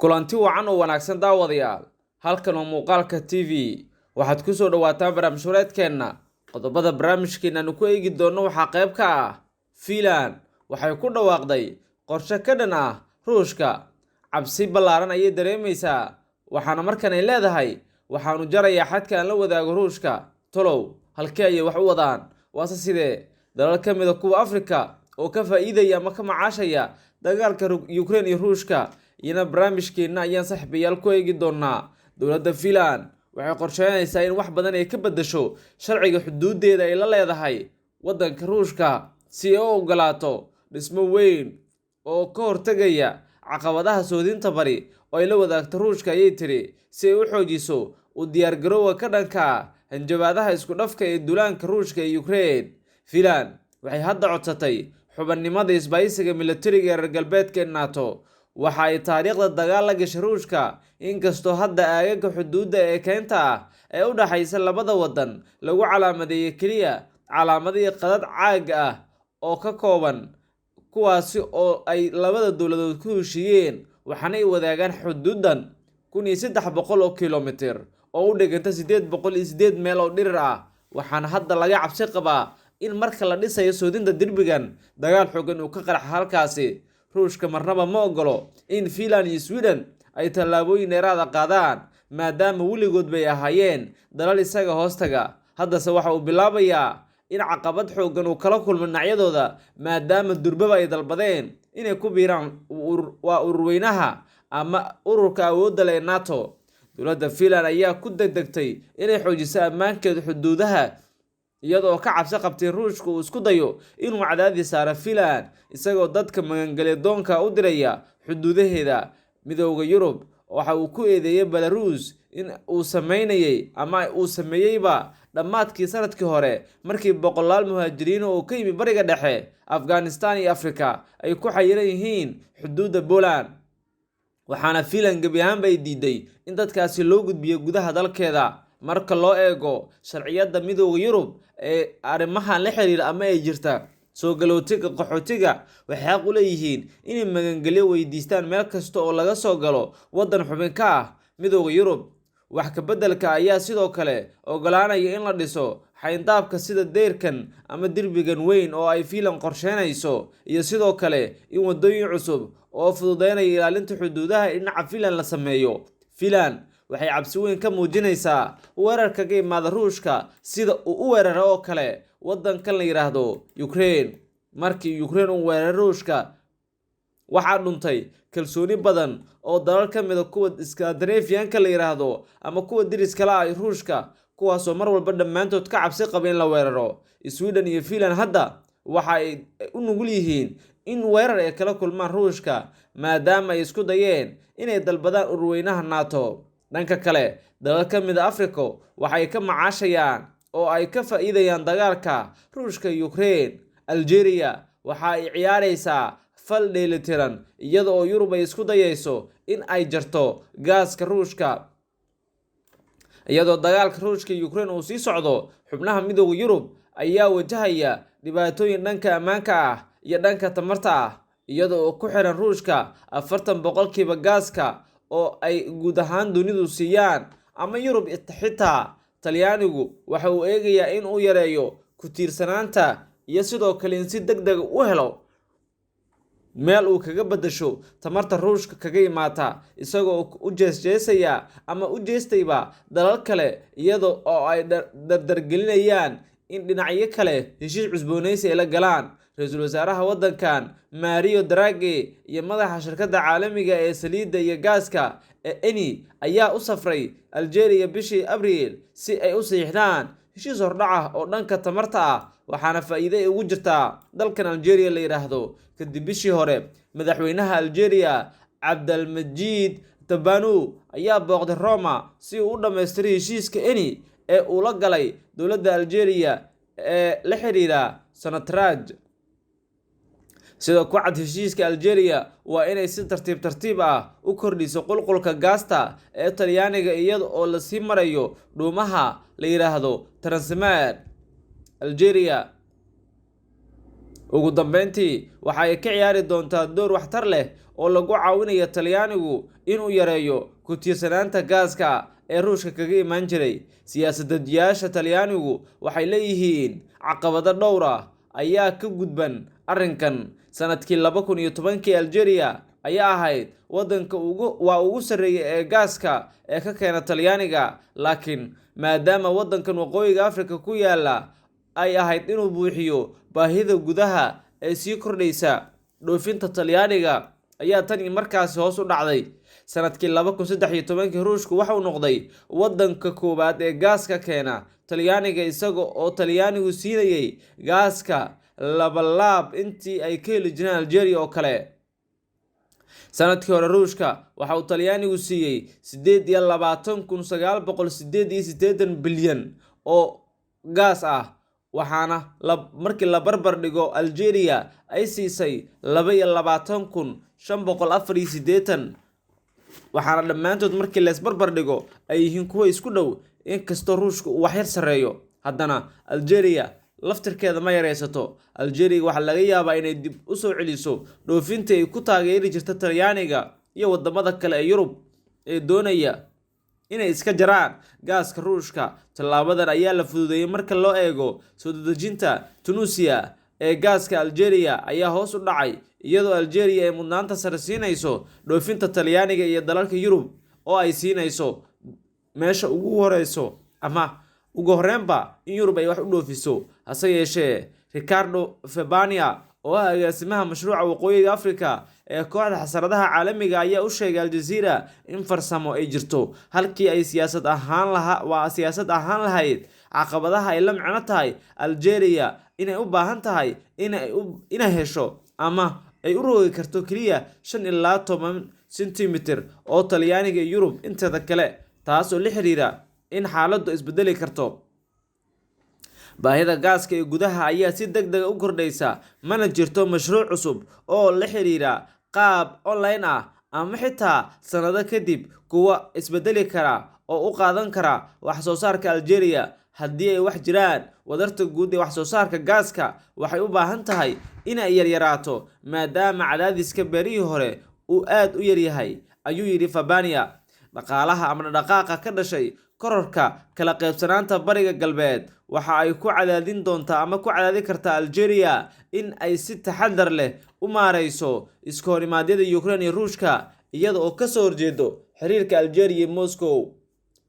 kulanti wacan oo wanaagsan daawadayaal halkan oo muuqaalka TV waxaad ku soo dhawaataan barnaamijyadeena qodobada barnaamijkeena ku eegi doono waxaa qayb ka ah Finland waxay ku dhawaaqday qorshe ka dhan ah Ruushka cabsi ballaaran ayay dareemaysaa waxaana markan ay leedahay waxaanu jarayaa xadka aan la wadaago Ruushka tolow halkee ay wax u wadaan waase sidee dalal ka mid ah kuwa Afrika oo ka faa'iidaya ama ka macaashaya dagaalka Ukraine iyo Ruushka iyana barnaamijkeena ayaan saaxiibayaal ku eegi doonaa dowladda Finland waxay qorsheynaysaa in wax badan ay ka bedesho sharciga xuduudeeda ay la leedahay wadanka Ruushka si ay u ogolaato dhismo weyn oo ka hortagaya caqabadaha soodinta bari oo ay la wadaagto Ruushka ayay tiri si ay u xoojiso u diyaar garowga ka dhanka hanjabaadaha isku dhafka ee duulaanka Ruushka iyo Ukraine. Finland waxay hadda codsatay xubinimada isbahaysiga militariga reer galbeedka NATO waxa ay taariikhda dagaal la gashay Ruushka inkastoo hadda aagaga xuduudda ee keenta ah ee u dhaxaysa labada wadan lagu calaamadeeyay kaliya calaamadii qadad caag ah oo ka kooban kuwaasi oo ay labada dowladood ku heshiiyeen waxaana ay wadaagaan xuduudan 1300 kiiloomitir oo u dhiganta 808 meel oo dhirir ah waxaana hadda laga cabsi qabaa in marka la dhisayo soodinta dirbigan dagaal xooggan uu ka qarxa halkaasi. Ruushka marnaba ma ogolo in Finland iyo Sweden ay tallaabooyin dheeraad ah qaadaan maadaama weligood bay ahaayeen dalal isaga hoostaga haddase waxa uu bilaabayaa in caqabad xooggan uu kala kulmo dhinacyadooda maadaama durbaba ay dalbadeen inay ku biiraan ururweynaha ama ururka awoodda leh NATO. dowladda Finland ayaa ku degdegtay inay xoojiso ammaankeeda xuduudaha iyadoo ka cabsi qabtay Ruushka uu isku dayo inuu cadaadis saaro Finland isagoo dadka magangalyo doonka u diraya xuduudaheeda. Midowga Yurub waxa uu ku eedeeyay Belarus in uu sameeyayba dhammaadkii sanadkii hore markii boqolaal muhaajiriin oo ka yimid bariga dhexe Afghanistan iyo Afrika ay ku xayiran yihiin xuduudda Poland waxaana Finland gabi ahaanba ay diiday in dadkaasi loo gudbiyo gudaha dalkeeda. marka loo eego sharciyada Midowga Yurub ee arrimahan la xiriira ama ay jirta soo galootiga qaxootiga waxay xaq u leeyihiin inay magangalyo weydiistaan meel kasta oo laga soo galo wadan xubin ka ah Midowga Yurub. wax ka bedelka ayaa sidoo kale ogolaanaya in la dhiso xayndaabka sida deyrkan ama dirbigan weyn oo ay Finland qorsheynayso iyo sidoo kale in wadooyin cusub oo fududeynaya ilaalinta xuduudaha dhinaca Finland la sameeyo. Finland waxay cabsi weyn ka muujinaysaa weerarka ka yimaada Ruushka sida uu u weeraro oo kale wadankan la yiraahdo Ukraine. markii Ukraine uu weeraray Ruushka waxaa dhuntay kalsooni badan oo dalal ka mid ah kuwa Scandinavian-ka la yiraahdo ama kuwa deriska la ah Ruushka kuwaas oo mar walba dhammaantood ka cabsi qabeen la weeraro. Sweden iyo Finland hadda waxa ay u nugul yihiin in weerar ay kala kulmaan Ruushka maadaama ay isku dayeen inay dalbadaan ururweynaha NATO. dhanka kale dalal ka mid ah Afrika waxay ka macaashayaan oo ay ka faa'iidayaan dagaalka Ruushka iyo Ukraine. Algeria waxa ay ciyaaraysaa fal dheelitiran iyada oo Yurub ay isku dayayso in ay jarto gaaska Ruushka iyadoo dagaalka Ruushka iyo Ukraine uu sii socdo. xubnaha Midowga Yurub ayaa wajahaya dhibaatooyin dhanka ammaanka ah iyo dhanka tamarta ah iyadoo ku xiran Ruushka 40% gaaska oo ay guud ahaan dunidu siiyaan ama Yurub xitaa Talyaanigu waxa uu eegayaa in uu yareeyo ku tiirsanaanta iyo sidoo kale in si degdeg u helo meel uu kaga bedesho tamarta Ruushka kaga yimaata isagoo u jeesjeesaya ama u jeestayba dalal kale iyadoo oo ay dardargelinayaan in dhinacyo kale heshiis cusboonaysi ay la galaan. Ra'iisul wasaaraha wadankan Mario Draghi iyo madaxa shirkadda caalamiga ee saliidda iyo gaaska ee Eni ayaa u safray Algeria bishii Abriil si ay u saxiixdaan heshiis hordhac ah oo dhanka tamarta ah waxaana faa'iido ugu jirta dalkan Algeria la yiraahdo. kadib bishii hore madaxweynaha Algeria Abdelmadjid Tebboune ayaa booqday Roma si uu u dhameystiray heshiiska Eni ee uu la galay dowladda Algeria ee la xiriira Sonatrach. sidoo ku cad heshiiska Algeria waa inay si tartiib ah u kordhiso qulqulka gaasta ee Talyaaniga iyada oo la sii marayo dhuumaha la yiraahdo Transmed. Algeria ugu dambeyntii waxa ay ka ciyaari doontaa door waxtar leh oo lagu caawinayo Talyaanigu inuu yareeyo ku tiirsanaanta gaaska ee Ruushka kaga imaan jiray. Siyaasad-dejiyaasha Talyaanigu waxay leeyihiin caqabado dhowr ah ayaa ka gudban arrinkan. Sanadkii 2010 Algeria ayaa ahayd waddanka ugu sarreeya ee gaaska ee ka keena Talyaaniga, laakiin maadaama waddankan waqooyiga Afrika ku yaala ay ahayd inuu buuxiyo baahida gudaha ee sii kordhaysa, dhoofinta Talyaaniga ayaa tan markaasi hoos u dhacday. Sanadkii 2013 Ruushku waxa uu noqday waddanka koowaad ee gaaska keena Talyaaniga, isaga oo Talyaanigu siinayay gaaska laab intii ay ka heli jireen Algeria oo kale. Sanadkii hore Ruushka waxa uu Talyaanigu siiyay 28,988 bilyan oo gaas ah, waxaana markii la barbar dhigo Algeria ay siisay 22,584, waxaana dhammaantood markii la isbarbar dhigo ay yihiin kuwo isku dhow. Inkastoo Ruushku uu waxyar sareeyo, haddana Algeria laftirkeeda ma yareysato. Algeria waxaa laga yaabaa inay dib u soo celiso dhoofintii ay ku taageeri jirta Talyaaniga iyo wadamada kale ee Yurub ee doonaya inay iska jaraan gaaska Ruushka. Tallaabadan ayaa la fududeeyay marka loo eego soo dejinta Tunisia ee gaaska. Algeria ayaa hoos u dhacay, iyadoo Algeria ay mudnaanta sare siinayso dhoofinta Talyaaniga iyo dalalka Yurub oo ay siinayso meesha ugu horeyso ama ugu horreynba in Yurub ay wax u dhoofiso. Hase yeeshee, Ricardo Febania oo ah agaasimaha mashruuca waqooyiga Afrika ee kooxda xasaradaha caalamiga ayaa u sheegay Al Jazeera in farsamo ay jirto halkii ay siyaasad ahaan lahayd. Caqabadaha ay la micno tahay Algeria inay u baahan tahay inay hesho ama ay u rogi karto kaliya 5 ilaa 10 sentimitir oo Talyaaniga iyo Yurub inteeda kale, taasoo la xiriira in xaaladdu isbedeli karto. Baahida gaaska ee gudaha ayaa si degdeg ah u kordhaysa, mana jirto mashruuc cusub oo la xiriira qaab online ah ama xitaa sanado kadib kuwa isbedeli kara oo u qaadan kara wax soo saarka Algeria. Haddii ay wax jiraan, wadarta guud ee wax soo saarka gaaska waxay u baahan tahay inay yaryaraato maadaama cadaadiska beerihii hore uu aad u yaryahay, ayuu yidhi Febania. Dhaqaalaha ama dhaqaaqa ka dhashay kororka kala qaybsanaanta bariga galbeed waxa ay ku cadaadin doontaa ama ku cadaadi kartaa Algeria in ay si taxadar leh u maareyso iska horimaadyada Ukraine iyo Ruushka, iyada oo ka soo horjeedo xiriirka Algeria iyo Moscow.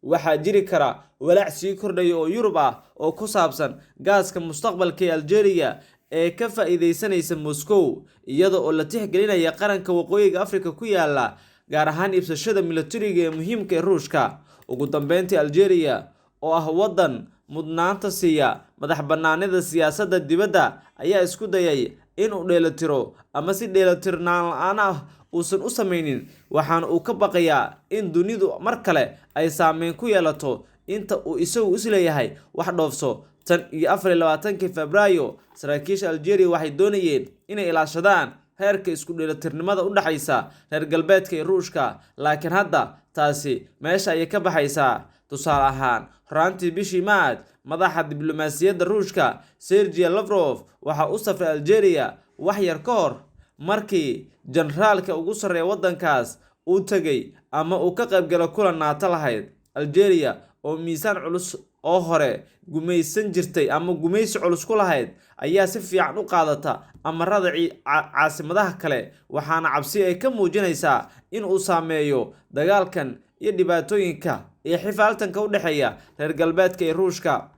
Waxaa jiri kara walaac sii kordhaya oo Yurub ah oo ku saabsan gaaska mustaqbalka ee Algeria ee ka faa'iideysanaysa Moscow, iyada oo la tixgelinaya qaranka waqooyiga Afrika ku yaala, gaar ahaan iibsashada militariga ee muhiimka ee Ruushka. Ugu dambeyntii, Algeria oo ah waddan mudnaanta siiya madax bannaanida siyaasadda dibadda ayaa isku dayay in uu dheelitiro ama si dheelitirnaan la'aan ah uusan u sameynin, waxaana uu ka baqayaa in dunidu mar kale ay saameyn ku yeelato inta uu isagu isleeyahay wax dhoofso. Tan iyo 24 Febraayo, saraakiisha Algeria waxay doonayeen inay ilaashadaan heerka isku dheelitirnimada u dhaxaysa reer galbeedka iyo Ruushka, laakiin hadda taasi meesha ayay ka baxaysaa. Tusaale ahaan, horaantii bishii Maaj, madaxa diblomaasiyadda Ruushka Sergey Lavrov waxa uu safray Algeria wax yar ka hor markii generaalka ugu sarreeya waddankaas uu tagay ama uu ka qaybgalo kulan NATO lahayd. Algeria oo miisaan culus oo hore gumaysan jirtay ama gumaysi culus ku lahayd ayaa si fiican u qaadata amarada caasimadaha kale, waxaana cabsi ay ka muujinaysaa in uu saameeyo dagaalkan iyo dhibaatooyinka iyo xifaaltanka u dhexeeya reer galbeedka iyo Ruushka.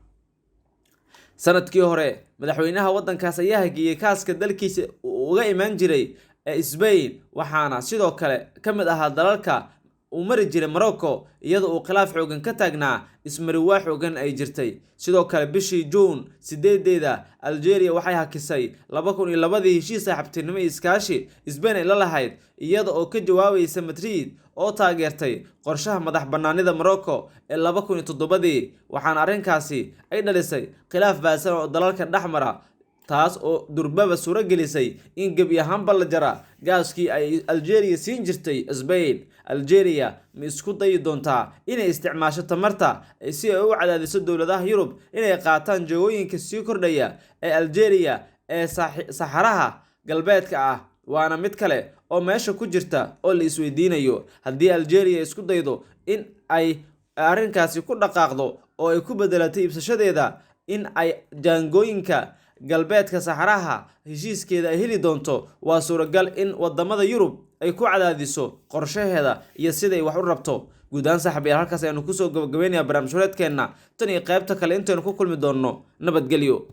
Sanadkii hore, madaxweynaha waddankaas ayaa hagiyay kaaska dalkiisa uga imaan jiray ee Spain, waxaana sidoo kale ka mid ahaa dalalka uu mari jiray Morocco, iyada oo khilaaf xoogan ka taagnaa ismariwaa xoogan ay jirtay. Sidoo kale bishii June 8 Algeria waxay hakisay 2002 heshiis saaxiibtinimo iyo iskaashi Spain ay la lahayd, iyada oo ka jawaabaysa Madrid oo taageertay qorshaha madax bannaanida Morocco ee 2007, waxaana arrinkaasi ay dhalisay khilaaf baasan oo dalalka dhexmara, taas oo durbaba suura gelisay in gebi ahaanba la jara gaaskii ay Algeria siin jirtay Spain. Algeria ma isku dayi doontaa inay isticmaasho tamarta si ay u cadaadiso dowladaha Yurub inay qaataan joogooyinka sii kordhaya ee Algeria ee saxaraha galbeedka ah? Waana mid kale oo meesha ku jirta oo la isweydiinayo. Haddii Algeria isku daydo in ay arrinkaasi ku dhaqaaqdo oo ay ku bedelatay iibsashadeeda in ay jaangooyinka galbeedka Saxaraha heshiiskeeda ay heli doonto, waa suuragal in wadamada Yurub ay ku cadaadiso qorshaheeda iyo sida ay wax u rabto. guud ahaan saaxiibayaal, halkaas ayanu kusoo gabagabeynayaa barnaamij wareedkeena tan iyo qaybta kale intaynu ku kulmi doonno. Nabadgelyo.